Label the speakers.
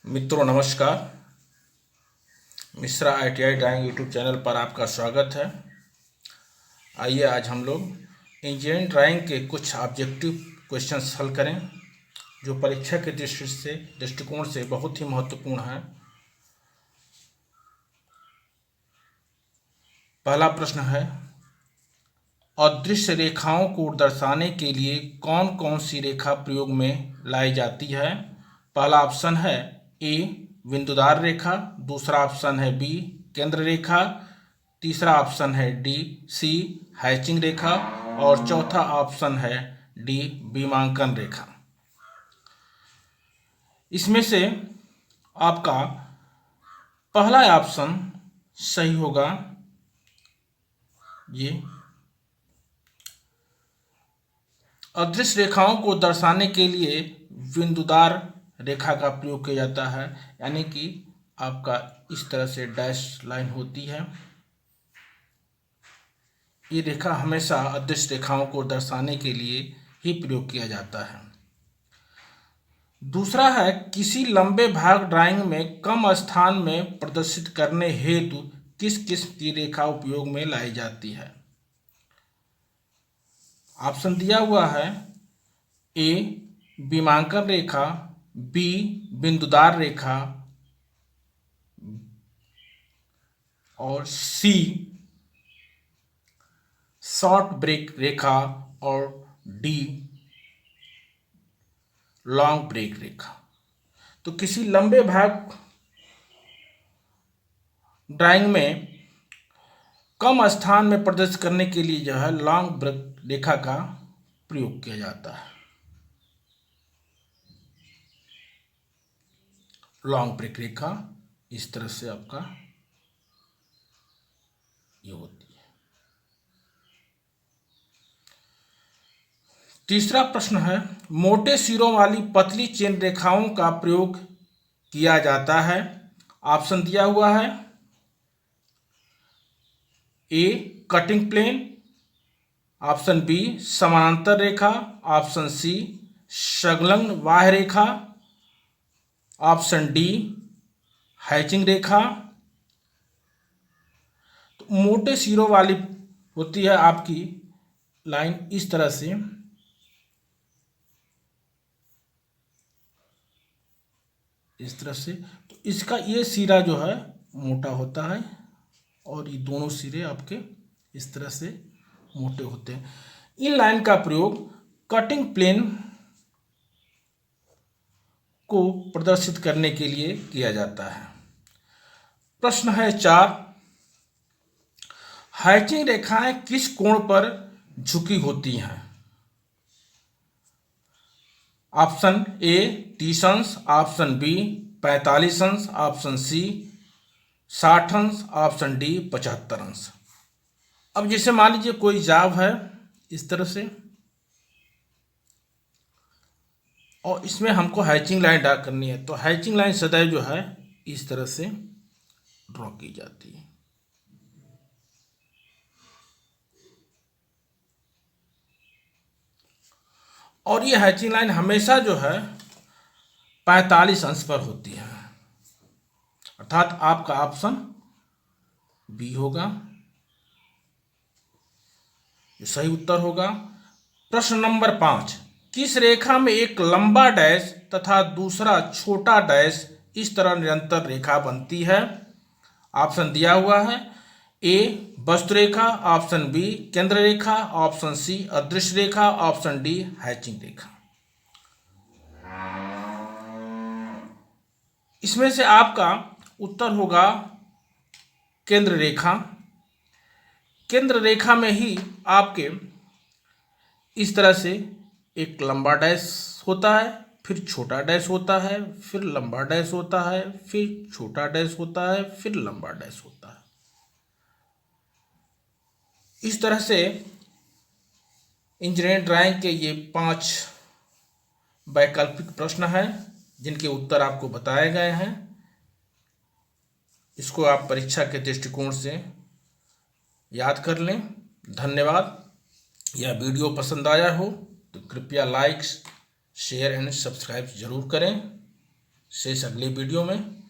Speaker 1: मित्रों नमस्कार। Mishra ITI drawing YouTube channel पर आपका स्वागत है। आइए आज हम लोग इंजीनियरिंग ड्राइंग के कुछ ऑब्जेक्टिव क्वेश्चंस हल करें जो परीक्षा के दृष्टिकोण से बहुत ही महत्वपूर्ण है। पहला प्रश्न है, अदृश्य रेखाओं को दर्शाने के लिए कौन कौन सी रेखा प्रयोग में लाई जाती है। पहला ऑप्शन है ए बिंदुदार रेखा, दूसरा ऑप्शन है बी केंद्र रेखा, तीसरा ऑप्शन है सी हैचिंग रेखा और चौथा ऑप्शन है डी विमांकन रेखा। इसमें से आपका पहला ऑप्शन सही होगा। ये अदृश्य रेखाओं को दर्शाने के लिए बिंदुदार रेखा का प्रयोग किया जाता है, यानी कि आपका इस तरह से डैश लाइन होती है। ये रेखा हमेशा अदृश्य रेखाओं को दर्शाने के लिए ही प्रयोग किया जाता है। दूसरा है, किसी लंबे भाग ड्राइंग में कम स्थान में प्रदर्शित करने हेतु किस किस्म की रेखा उपयोग में लाई जाती है। ऑप्शन दिया हुआ है ए विमांकन रेखा, बी बिंदुदार रेखा और सी शॉर्ट ब्रेक रेखा और डी लॉन्ग ब्रेक रेखा। तो किसी लंबे भाग ड्राइंग में कम स्थान में प्रदर्शित करने के लिए जो है लॉन्ग ब्रेक रेखा का प्रयोग किया जाता है। लॉन्ग ब्रेक रेखा इस तरह से आपका ये होती है। तीसरा प्रश्न है, मोटे सिरों वाली पतली चेन रेखाओं का प्रयोग किया जाता है। ऑप्शन दिया हुआ है ए कटिंग प्लेन, ऑप्शन बी समानांतर रेखा, ऑप्शन सी संलग्न बाह्य रेखा, ऑप्शन डी हैचिंग रेखा। तो मोटे सिरों वाली होती है आपकी लाइन इस तरह से, इस तरह से। तो इसका ये सिरा जो है मोटा होता है और ये दोनों सिरे आपके इस तरह से मोटे होते हैं। इन लाइन का प्रयोग कटिंग प्लेन को प्रदर्शित करने के लिए किया जाता है। प्रश्न है 4, हैचिंग रेखाएं किस कोण पर झुकी होती हैं। ऑप्शन ए 30 अंश, ऑप्शन बी 45 अंश, ऑप्शन सी 60 अंश, ऑप्शन डी 75 अंश। अब जैसे मान लीजिए कोई जाव है इस तरह से और इसमें हमको हैचिंग लाइन ड्रा करनी है, तो हैचिंग लाइन सदैव जो है इस तरह से ड्रॉ की जाती है। और ये हैचिंग लाइन हमेशा जो है 45 अंश पर होती है, अर्थात आपका ऑप्शन बी होगा जो सही उत्तर होगा। प्रश्न नंबर 5, किस रेखा में एक लंबा डैश तथा दूसरा छोटा डैश इस तरह निरंतर रेखा बनती है। ऑप्शन दिया हुआ है ए वस्तु रेखा, ऑप्शन बी केंद्र रेखा, ऑप्शन सी अदृश्य रेखा, ऑप्शन डी हैचिंग रेखा। इसमें से आपका उत्तर होगा केंद्र रेखा। केंद्र रेखा में ही आपके इस तरह से एक लंबा डैश होता है, फिर छोटा डैश होता है, फिर लंबा डैश होता है, फिर छोटा डैश होता है, फिर लंबा डैश होता है। इस तरह से इंजीनियरिंग ड्राइंग के ये 5 वैकल्पिक प्रश्न हैं जिनके उत्तर आपको बताए गए हैं। इसको आप परीक्षा के दृष्टिकोण से याद कर लें। धन्यवाद। यह वीडियो पसंद आया हो तो कृपया लाइक, शेयर एंड सब्सक्राइब जरूर करें। शेष अगले वीडियो में।